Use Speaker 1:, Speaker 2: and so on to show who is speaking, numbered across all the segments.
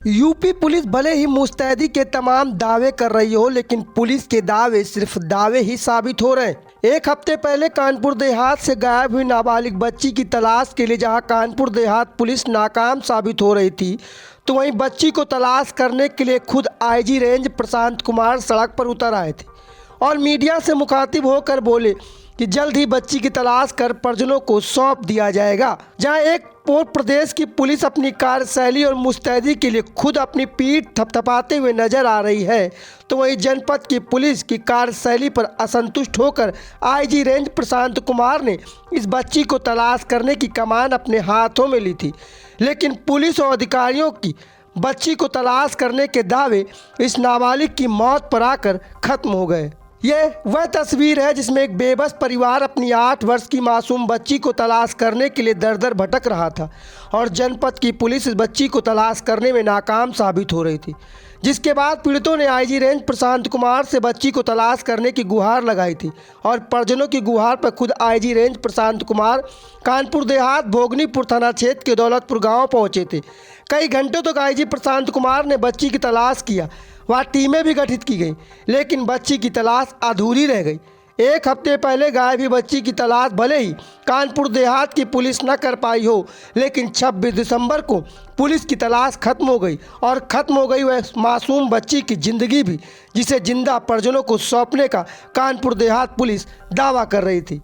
Speaker 1: UP police भले ही मुस्तैदी के तमाम दावे कर रही हो, लेकिन पुलिस के दावे सिर्फ दावे ही साबित हो रहे हैं। एक हफ्ते पहले कानपुर देहात से गायब हुई नाबालिग बच्ची की तलाश के लिए जहां कानपुर देहात पुलिस नाकाम साबित हो रही थी, तो वहीं बच्ची को तलाश करने के लिए खुद आईजी रेंज प्रशांत कुमार सड़क पर उतर आए थे और मीडिया से मुखातिब होकर बोले कि जल्द ही बच्ची की तलाश कर परिजनों को सौंप दिया जाएगा। जहां एक और प्रदेश की पुलिस अपनी कार्यशैली और मुस्तैदी के लिए खुद अपनी पीठ थपथपाते हुए नजर आ रही है, तो वहीं जनपद की पुलिस की कार्यशैली पर असंतुष्ट होकर आईजी रेंज प्रशांत कुमार ने इस बच्ची को तलाश करने की कमान अपने हाथों में ली थी। लेकिन पुलिस और अधिकारियों की बच्ची को तलाश करने के दावे इस नाबालिग की मौत पर आकर खत्म हो गए। ये वह तस्वीर है जिसमें एक बेबस परिवार अपनी 8 वर्ष की मासूम बच्ची को तलाश करने के लिए दर दर भटक रहा था और जनपद की पुलिस इस बच्ची को तलाश करने में नाकाम साबित हो रही थी, जिसके बाद पीड़ितों ने आईजी रेंज प्रशांत कुमार से बच्ची को तलाश करने की गुहार लगाई थी और परिजनों की गुहार पर खुद आईजी रेंज प्रशांत कुमार कानपुर देहात भोगनीपुर थाना क्षेत्र के दौलतपुर गाँव पहुँचे थे। कई घंटों तक आईजी प्रशांत कुमार ने बच्ची की तलाश किया, वहाँ टीमें भी गठित की गई, लेकिन बच्ची की तलाश अधूरी रह गई। एक हफ्ते पहले गायब हुई बच्ची की तलाश भले ही कानपुर देहात की पुलिस न कर पाई हो, लेकिन 26 दिसंबर को पुलिस की तलाश खत्म हो गई और ख़त्म हो गई वह मासूम बच्ची की ज़िंदगी भी, जिसे जिंदा परिजनों को सौंपने का कानपुर देहात पुलिस दावा कर रही थी।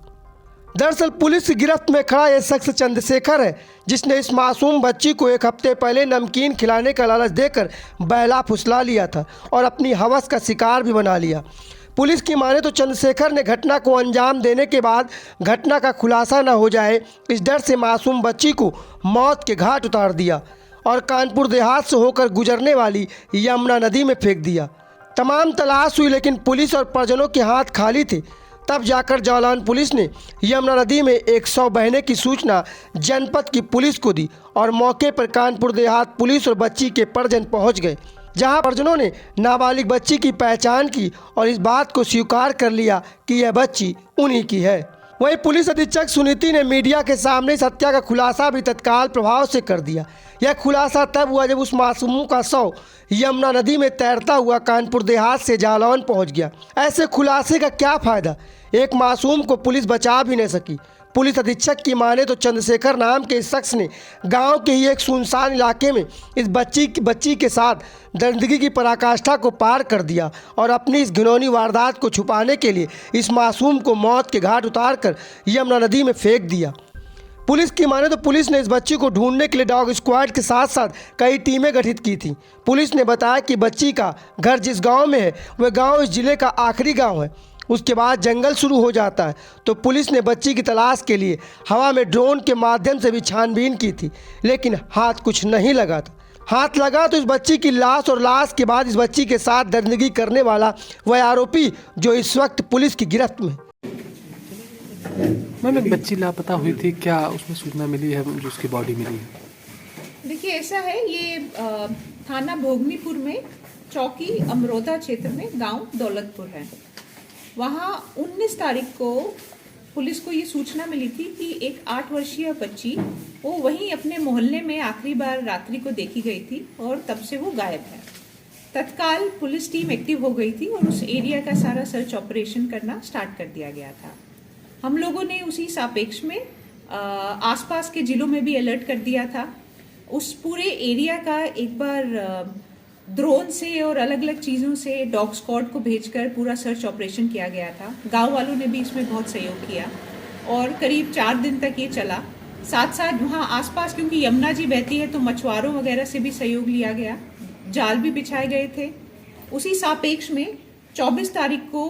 Speaker 1: दरअसल पुलिस की गिरफ्त में खड़ा यह शख्स चंद्रशेखर है, जिसने इस मासूम बच्ची को एक हफ्ते पहले नमकीन खिलाने का लालच देकर बहला फुसला लिया था और अपनी हवस का शिकार भी बना लिया। पुलिस की माने तो चंद्रशेखर ने घटना को अंजाम देने के बाद घटना का खुलासा न हो जाए, इस डर से मासूम बच्ची को मौत के घाट उतार दिया और कानपुर देहात से होकर गुजरने वाली यमुना नदी में फेंक दिया। तमाम तलाश हुई, लेकिन पुलिस और परिजनों के हाथ खाली थे। तब जाकर जालौन पुलिस ने यमुना नदी में 100 बहने की सूचना जनपद की पुलिस को दी और मौके पर कानपुर देहात पुलिस और बच्ची के परिजन पहुंच गए, जहां परिजनों ने नाबालिग बच्ची की पहचान की और इस बात को स्वीकार कर लिया कि यह बच्ची उन्हीं की है। वहीं पुलिस अधीक्षक सुनीति ने मीडिया के सामने इस हत्या का खुलासा भी तत्काल प्रभाव से कर दिया। यह खुलासा तब हुआ जब उस मासूम का शव यमुना नदी में तैरता हुआ कानपुर देहात से जालौन पहुंच गया। ऐसे खुलासे का क्या फ़ायदा, एक मासूम को पुलिस बचा भी नहीं सकी। पुलिस अधीक्षक की माने तो चंद्रशेखर नाम के इस शख्स ने गांव के ही एक सुनसान इलाके में इस बच्ची के साथ दरिंदगी की पराकाष्ठा को पार कर दिया और अपनी इस घिनौनी वारदात को छुपाने के लिए इस मासूम को मौत के घाट उतारकर यमुना नदी में फेंक दिया। पुलिस की माने तो पुलिस ने इस बच्ची को ढूंढने के लिए डॉग स्क्वाड के साथ साथ कई टीमें गठित की थी। पुलिस ने बताया कि बच्ची का घर जिस गाँव में है वह गाँव इस जिले का आखिरी गाँव है, उसके बाद जंगल शुरू हो जाता है। तो पुलिस ने बच्ची की तलाश के लिए हवा में ड्रोन के माध्यम से भी छानबीन की थी, लेकिन हाथ कुछ नहीं लगा था। हाथ लगा तो इस बच्ची की लाश और लाश के बाद इस बच्ची के साथ दरिंदगी करने वाला वह आरोपी जो इस वक्त पुलिस की गिरफ्त में।
Speaker 2: मैम, एक बच्ची लापता हुई थी, क्या उसमें सूचना मिली है जो उसकी बॉडी मिली है?
Speaker 3: देखिए ऐसा है, ये थाना भोगनीपुर में चौकी अमरोदा क्षेत्र में गांव दौलतपुर है। वहाँ 19 तारीख को पुलिस को ये सूचना मिली थी कि एक 8 वर्षीय बच्ची वो वहीं अपने मोहल्ले में आखिरी बार रात्रि को देखी गई थी और तब से वो गायब है। तत्काल पुलिस टीम एक्टिव हो गई थी और उस एरिया का सारा सर्च ऑपरेशन करना स्टार्ट कर दिया गया था। हम लोगों ने उसी सापेक्ष में आसपास के जिलों में भी अलर्ट कर दिया था। उस पूरे एरिया का एक बार ड्रोन से और अलग अलग चीज़ों से डॉग स्क्वाड को भेजकर पूरा सर्च ऑपरेशन किया गया था। गांव वालों ने भी इसमें बहुत सहयोग किया और करीब 4 दिन तक ये चला। साथ साथ वहाँ आसपास क्योंकि यमुना जी बहती है तो मछुआरों वगैरह से भी सहयोग लिया गया, जाल भी बिछाए गए थे। उसी सापेक्ष में 24 तारीख को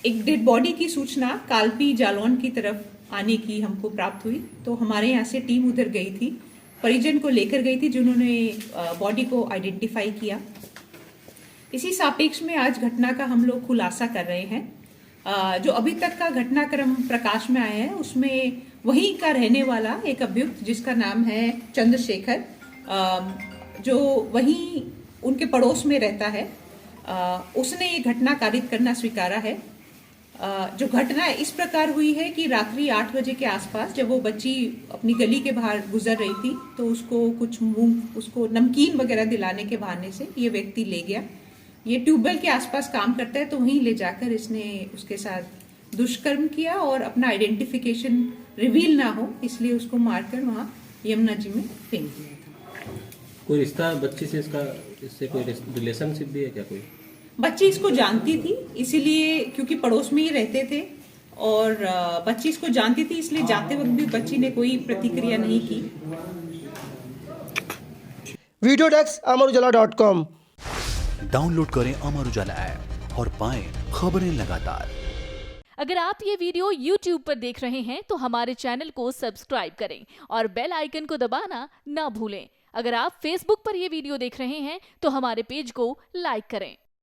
Speaker 3: एक डेड बॉडी की सूचना कालपी जालौन की तरफ आने की हमको प्राप्त हुई, तो हमारे यहाँ से टीम उधर गई थी, परिजन को लेकर गई थी जिन्होंने बॉडी को आइडेंटिफाई किया। इसी सापेक्ष में आज घटना का हम लोग खुलासा कर रहे हैं। जो अभी तक का घटनाक्रम प्रकाश में आया है उसमें वहीं का रहने वाला एक अभियुक्त जिसका नाम है चंद्रशेखर, जो वहीं उनके पड़ोस में रहता है, उसने ये घटना कारित करना स्वीकारा है। जो घटना इस प्रकार हुई है कि रात्रि 8 बजे के आसपास जब वो बच्ची अपनी गली के बाहर गुजर रही थी तो उसको नमकीन वगैरह दिलाने के बहाने से ये व्यक्ति ले गया। ये ट्यूबवेल के आसपास काम करता है तो वहीं ले जाकर इसने उसके साथ दुष्कर्म किया और अपना आइडेंटिफिकेशन रिवील ना हो इसलिए उसको मारकर वहाँ यमुना जी में फेंक दिया था।
Speaker 4: कोई रिश्ता बच्ची से इससे कोई रिलेशनशिप भी है क्या कोई?
Speaker 3: बच्ची इसको जानती थी इसीलिए, क्योंकि पड़ोस में ही रहते थे और बच्ची इसको जानती थी इसलिए जाते वक्त भी बच्ची ने कोई प्रतिक्रिया नहीं की।
Speaker 1: Video desk amarujala.com।
Speaker 5: डाउनलोड करें अमर उजाला ऐप और पाएं खबरें लगातार।
Speaker 6: अगर आप ये वीडियो YouTube पर देख रहे हैं तो हमारे चैनल को सब्सक्राइब करें और बेल आइकन को दबाना ना भूलें। अगर आप Facebook पर ये वीडियो देख रहे हैं तो हमारे पेज को लाइक करें।